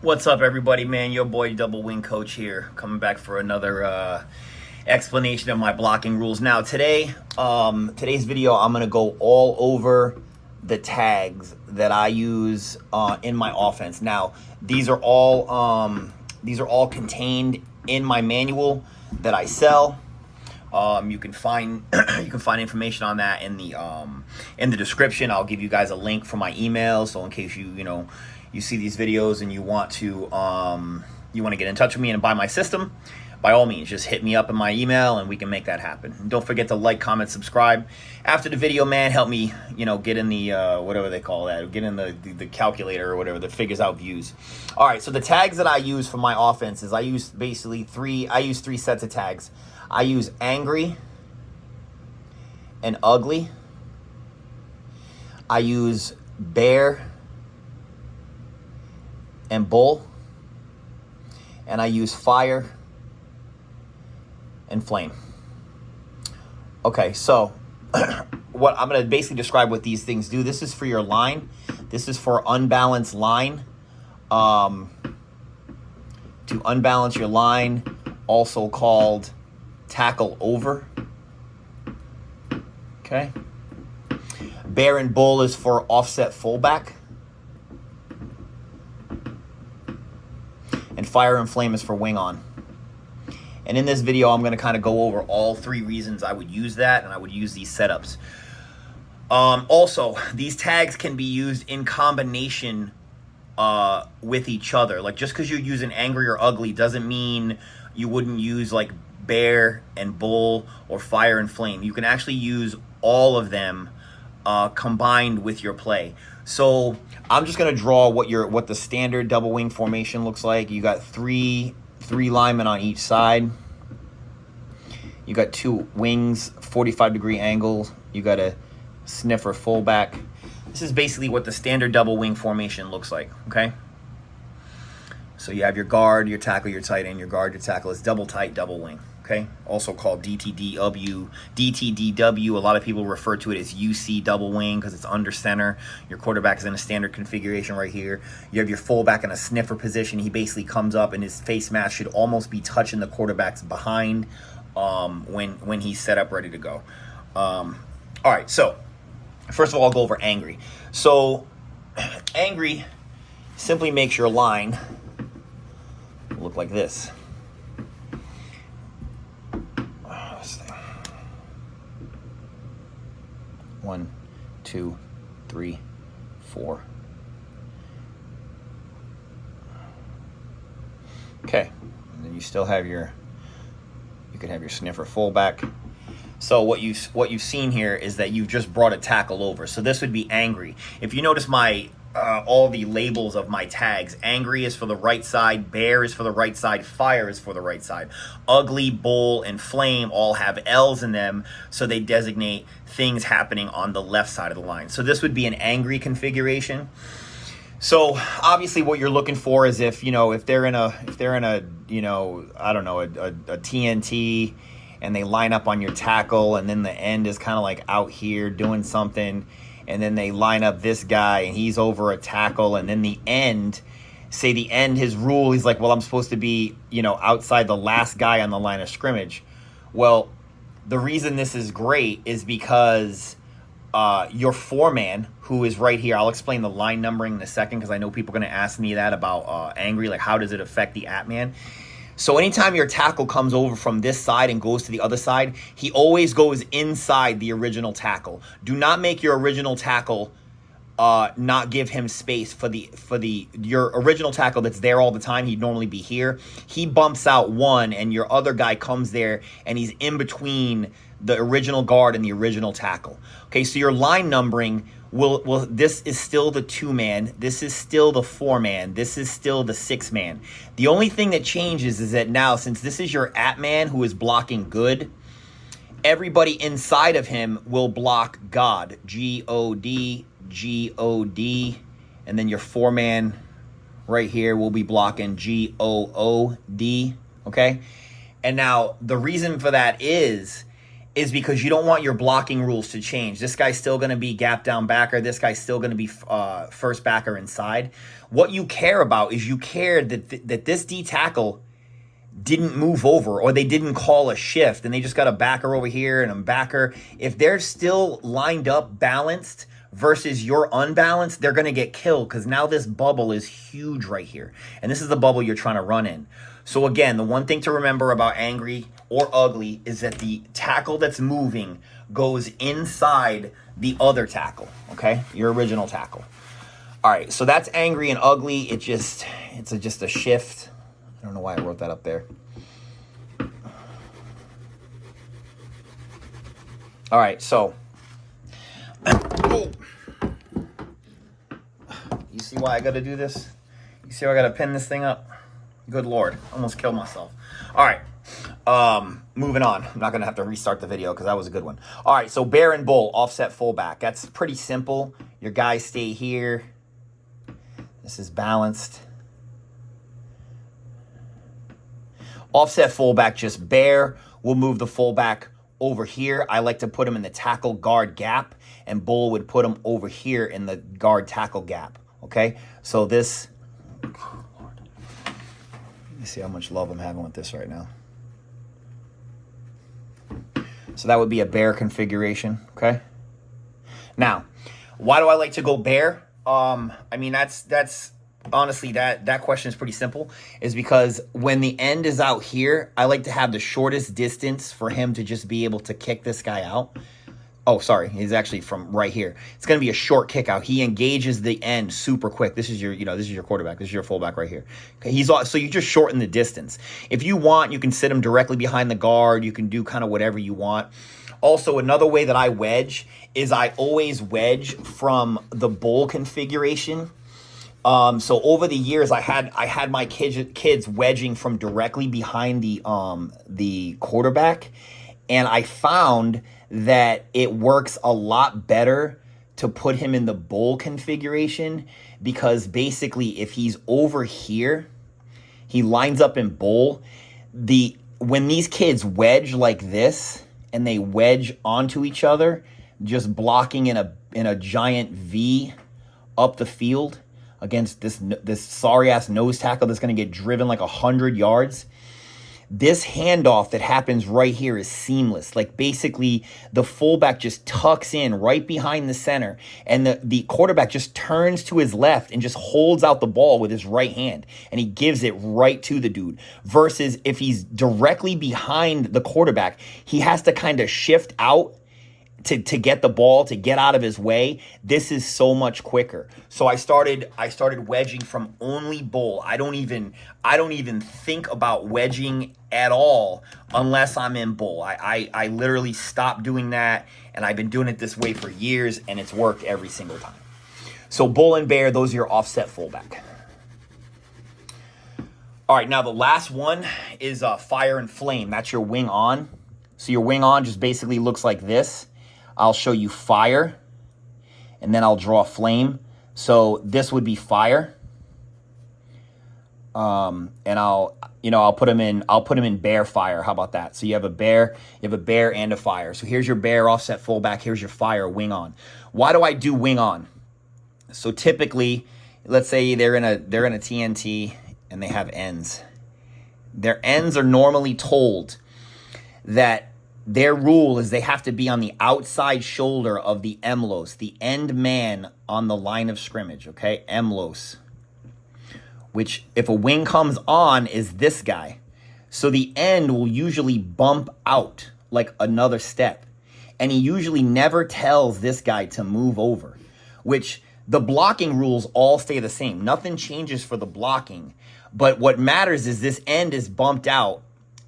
What's up, everybody, man? Your boy Double Wing Coach here, coming back for another explanation of my blocking rules. Now, today's video, I'm gonna go all over the tags that I use in my offense. Now, these are all contained in my manual that I sell. You can find information on that in the description. I'll give you guys a link for my email, so in case you see these videos and you want to get in touch with me and buy my system, by all means, just hit me up in my email and we can make that happen. And don't forget to like, comment, subscribe. After the video, man, help me, get in the, whatever they call that, get in the calculator or whatever that figures out views. All right, so the tags that I use for my offense is I use three sets of tags. I use angry and ugly. I use bear and bull, and I use fire and flame. Okay, so what I'm going to basically describe what these things do. This is for your line. This is for unbalanced line. To unbalance your line, also called tackle over. Okay. Bear and bull is for offset fullback. And fire and flame is for wing on. And in this video, I'm going to kind of go over all three reasons I would use that, and I would use these setups. Also, these tags can be used in combination with each other. Like, just because you're using angry or ugly doesn't mean you wouldn't use like bear and bull or fire and flame. You can actually use all of them combined with your play. So I'm just going to draw what the standard double wing formation looks like. You got three linemen on each side. You got two wings, 45-degree angle. You got a sniffer fullback. This is basically what the standard double wing formation looks like, okay? So you have your guard, your tackle, your tight end, your guard, your tackle. It's double tight, double wing, okay? Also called DTDW. DTDW, a lot of people refer to it as UC double wing because it's under center. Your quarterback is in a standard configuration right here. You have your fullback in a sniffer position. He basically comes up and his face mask should almost be touching the quarterback's behind when he's set up ready to go. All right, so first of all, I'll go over angry. So angry simply makes your line look like this. One, two, three, four. Okay, and then you still have you could have your sniffer fullback. So what you've seen here is that you've just brought a tackle over. So this would be angry. If you notice my all the labels of my tags, angry is for the right side, bear is for the right side, fire is for the right side. Ugly, bull, and flame all have L's in them, so they designate things happening on the left side of the line. So this would be an angry configuration. So obviously what you're looking for is if they're in a I don't know, a TNT, and they line up on your tackle, and then the end is kind of like out here doing something, and then they line up this guy and he's over a tackle, and then the end, his rule, he's like, well, I'm supposed to be, outside the last guy on the line of scrimmage. Well, the reason this is great is because your foreman, who is right here, I'll explain the line numbering in a second because I know people are going to ask me that about angry, like how does it affect the at-man? So anytime your tackle comes over from this side and goes to the other side, he always goes inside the original tackle. Do not make your original tackle not give him space for your original tackle that's there all the time. He'd normally be here. He bumps out one, and your other guy comes there, and he's in between the original guard and the original tackle. Okay, so your line numbering this is still the 2-man, this is still the 4-man, this is still the 6-man. The only thing that changes is that now, since this is your at-man who is blocking good, everybody inside of him will block God, G-O-D, G-O-D, and then your 4-man right here will be blocking G-O-O-D, okay? And now the reason for that is is because you don't want your blocking rules to change. This guy's still going to be gap down backer. This guy's still going to be first backer inside. What you care about is you care that this D tackle didn't move over, or they didn't call a shift and they just got a backer over here and a backer. If they're still lined up balanced versus you're unbalanced, they're going to get killed, because now this bubble is huge right here. And this is the bubble you're trying to run in. So again, the one thing to remember about angry or ugly is that the tackle that's moving goes inside the other tackle, okay? Your original tackle. All right, so that's angry and ugly. It's just a shift. I don't know why I wrote that up there. All right, so you see why I got to do this? You see why I got to pin this thing up? Good Lord, almost killed myself. All right, moving on. I'm not going to have to restart the video because that was a good one. All right, so bear and bull, offset fullback. That's pretty simple. Your guys stay here. This is balanced. Offset fullback, just bear. We'll move the fullback over here. I like to put him in the tackle guard gap, and bull would put him over here in the guard tackle gap. Okay, so this, Lord. Let me see how much love I'm having with this right now. So that would be a bear configuration. Okay. Now, why do I like to go bear? I mean, that's honestly, that question is pretty simple, is because when the end is out here, I like to have the shortest distance for him to just be able to kick this guy out. Oh, sorry. He's actually from right here. It's going to be a short kick out. He engages the end super quick. This is your, this is your quarterback. This is your fullback right here. Okay, so you just shorten the distance. If you want, you can sit him directly behind the guard. You can do kind of whatever you want. Also, another way that I wedge is I always wedge from the bull configuration. So over the years, I had my kids wedging from directly behind the quarterback, and I found that it works a lot better to put him in the bull configuration, because basically if he's over here, he lines up in bull. When these kids wedge like this and they wedge onto each other, just blocking in a giant V up the field against this sorry ass nose tackle that's going to get driven like 100 yards. This handoff that happens right here is seamless. Like basically the fullback just tucks in right behind the center, and the quarterback just turns to his left and just holds out the ball with his right hand, and he gives it right to the dude. Versus if he's directly behind the quarterback, he has to kind of shift out to get the ball, to get out of his way. This is so much quicker. So I started wedging from only bull. I don't even think about wedging at all unless I'm in bull. I literally stopped doing that, and I've been doing it this way for years, and it's worked every single time. So bull and bear, those are your offset fullback. All right, now the last one is fire and flame. That's your wing on. So your wing on just basically looks like this. I'll show you fire, and then I'll draw flame. So this would be fire, and I'll put them in bear fire. How about that? So you have a bear and a fire. So here's your bear offset fullback. Here's your fire wing on. Why do I do wing on? So typically, let's say they're in a TNT and they have ends. Their ends are normally told that their rule is they have to be on the outside shoulder of the emlos, the end man on the line of scrimmage, okay? Emlos, which if a wing comes on is this guy. So the end will usually bump out like another step. And he usually never tells this guy to move over, which the blocking rules all stay the same. Nothing changes for the blocking. But what matters is this end is bumped out.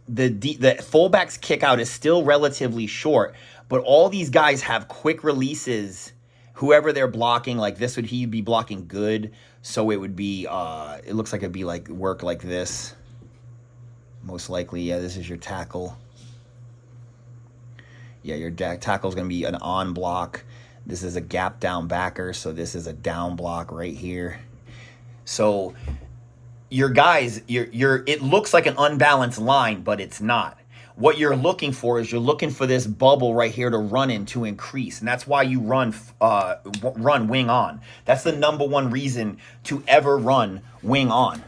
The fullback's kick out is still relatively short, but all these guys have quick releases. Whoever they're blocking, like this he'd be blocking good. So it would be, it looks like it'd be like work like this. Most likely, yeah, this is your tackle. Yeah, your tackle is going to be an on block. This is a gap down backer. So this is a down block right here. So your guys, it looks like an unbalanced line, but it's not. what you're looking for is you're looking for this bubble right here to run in to increase. And that's why you run wing on. That's the number one reason to ever run wing on,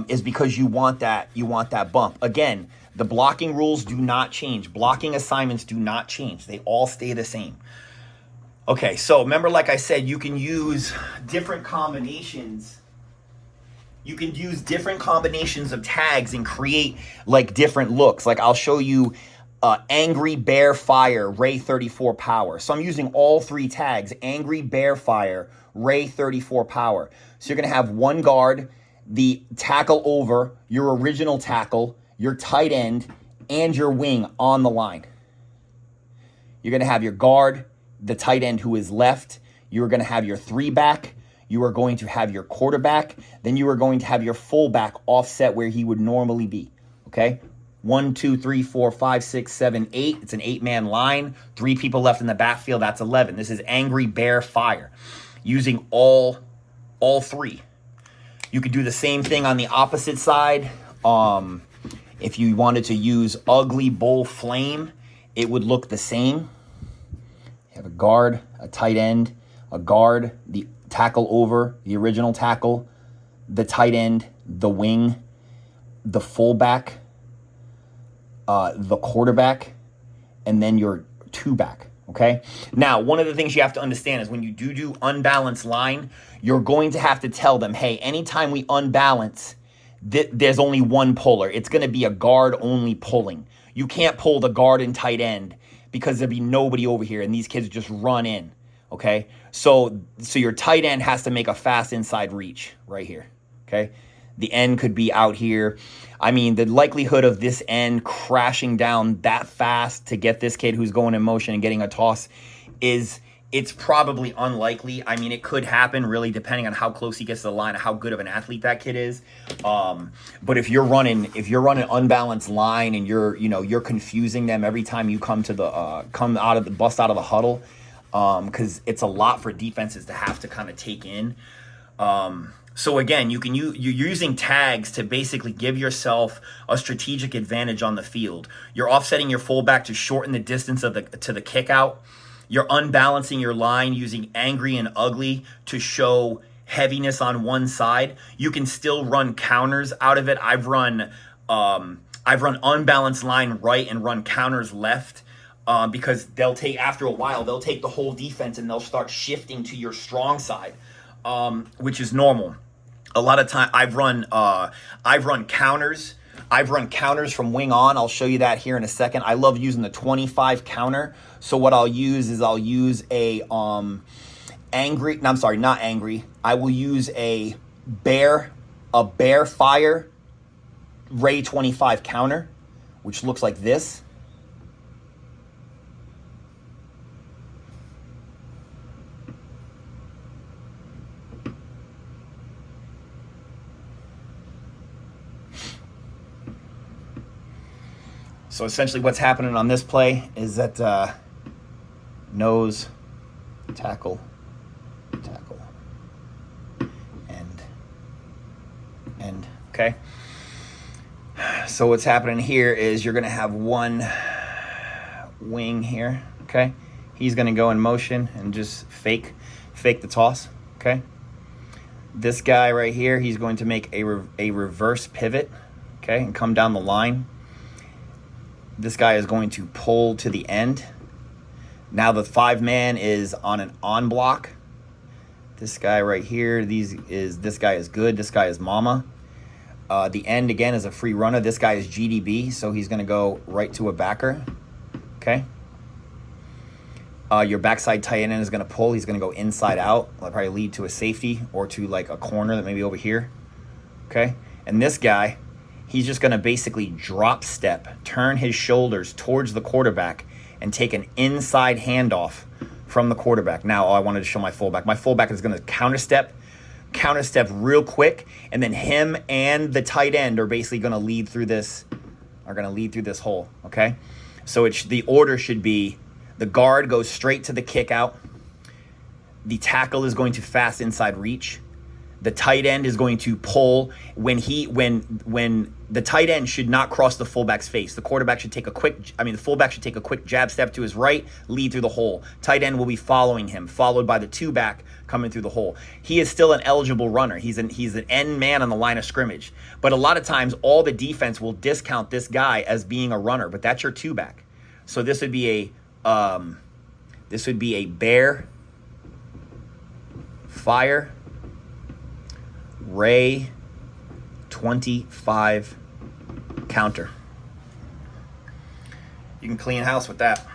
is because you want that bump. Again, the blocking rules do not change. Blocking assignments do not change. They all stay the same. Okay, so remember, like I said, you can use different combinations. You can use different combinations of tags and create like different looks. Like I'll show you Angry Bear Fire, Ray 34 Power. So I'm using all three tags, Angry Bear Fire, Ray 34 Power. So you're going to have one guard, the tackle over, your original tackle, your tight end, and your wing on the line. You're going to have your guard, the tight end who is left. You're going to have your three back. You are going to have your quarterback. Then you are going to have your fullback offset where he would normally be. Okay? 1, 2, 3, 4, 5, 6, 7, 8. It's an 8-man line. 3 people left in the backfield. That's 11. This is Angry Bear Fire. Using all three. You could do the same thing on the opposite side. If you wanted to use Ugly Bull Flame, it would look the same. You have a guard, a tight end, a guard, the tackle over, the original tackle, the tight end, the wing, the fullback, the quarterback, and then your two back. Okay. Now, one of the things you have to understand is when you do unbalanced line, you're going to have to tell them, hey, anytime we unbalance, there's only one puller. It's going to be a guard only pulling. You can't pull the guard and tight end because there'd be nobody over here and these kids just run in. Okay. So your tight end has to make a fast inside reach right here. Okay. The end could be out here. I mean, the likelihood of this end crashing down that fast to get this kid who's going in motion and getting a toss it's probably unlikely. I mean, it could happen really depending on how close he gets to the line, how good of an athlete that kid is. But if you're running unbalanced line and you're confusing them every time you come to the bust out of the huddle, because it's a lot for defenses to have to kind of take in. So again, you're using tags to basically give yourself a strategic advantage on the field. You're offsetting your fullback to shorten the distance to the kick out. You're unbalancing your line using Angry and Ugly to show heaviness on one side. You can still run counters out of it. I've run unbalanced line right and run counters left. Because after a while, they'll take the whole defense and they'll start shifting to your strong side, which is normal. A lot of time I've run counters. I've run counters from wing on. I'll show you that here in a second. I love using the 25 counter. So what I'll use is I'll use I will use a bear fire Ray 25 counter, which looks like this. So essentially what's happening on this play is that nose, tackle, end, okay? So what's happening here is you're going to have one wing here, okay? He's going to go in motion and just fake the toss, okay? This guy right here, he's going to make a reverse pivot, okay, and come down the line. This guy is going to pull to the end. Now the 5-man is on an on block. This guy right here, this guy is good. This guy is mama. The end again is a free runner. This guy is GDB, so he's going to go right to a backer. Okay. Your backside tight end is going to pull. He's going to go inside out. That'll probably lead to a safety or to like a corner that may be over here. Okay. And this guy, he's just going to basically drop step, turn his shoulders towards the quarterback, and take an inside handoff from the quarterback. Now, I wanted to show my fullback. My fullback is going to counter step real quick, and then him and the tight end are basically going to lead through this hole, okay? So the order should be the guard goes straight to the kick out. The tackle is going to fast inside reach. The tight end is going to pull when the tight end should not cross the fullback's face. The quarterback should take the fullback should take a quick jab step to his right, lead through the hole. Tight end will be following him, followed by the two back coming through the hole. He is still an eligible runner. He's an end man on the line of scrimmage. But a lot of times, all the defense will discount this guy as being a runner, but that's your two back. So this would be a bear, fire, Ray 25 counter. You can clean house with that.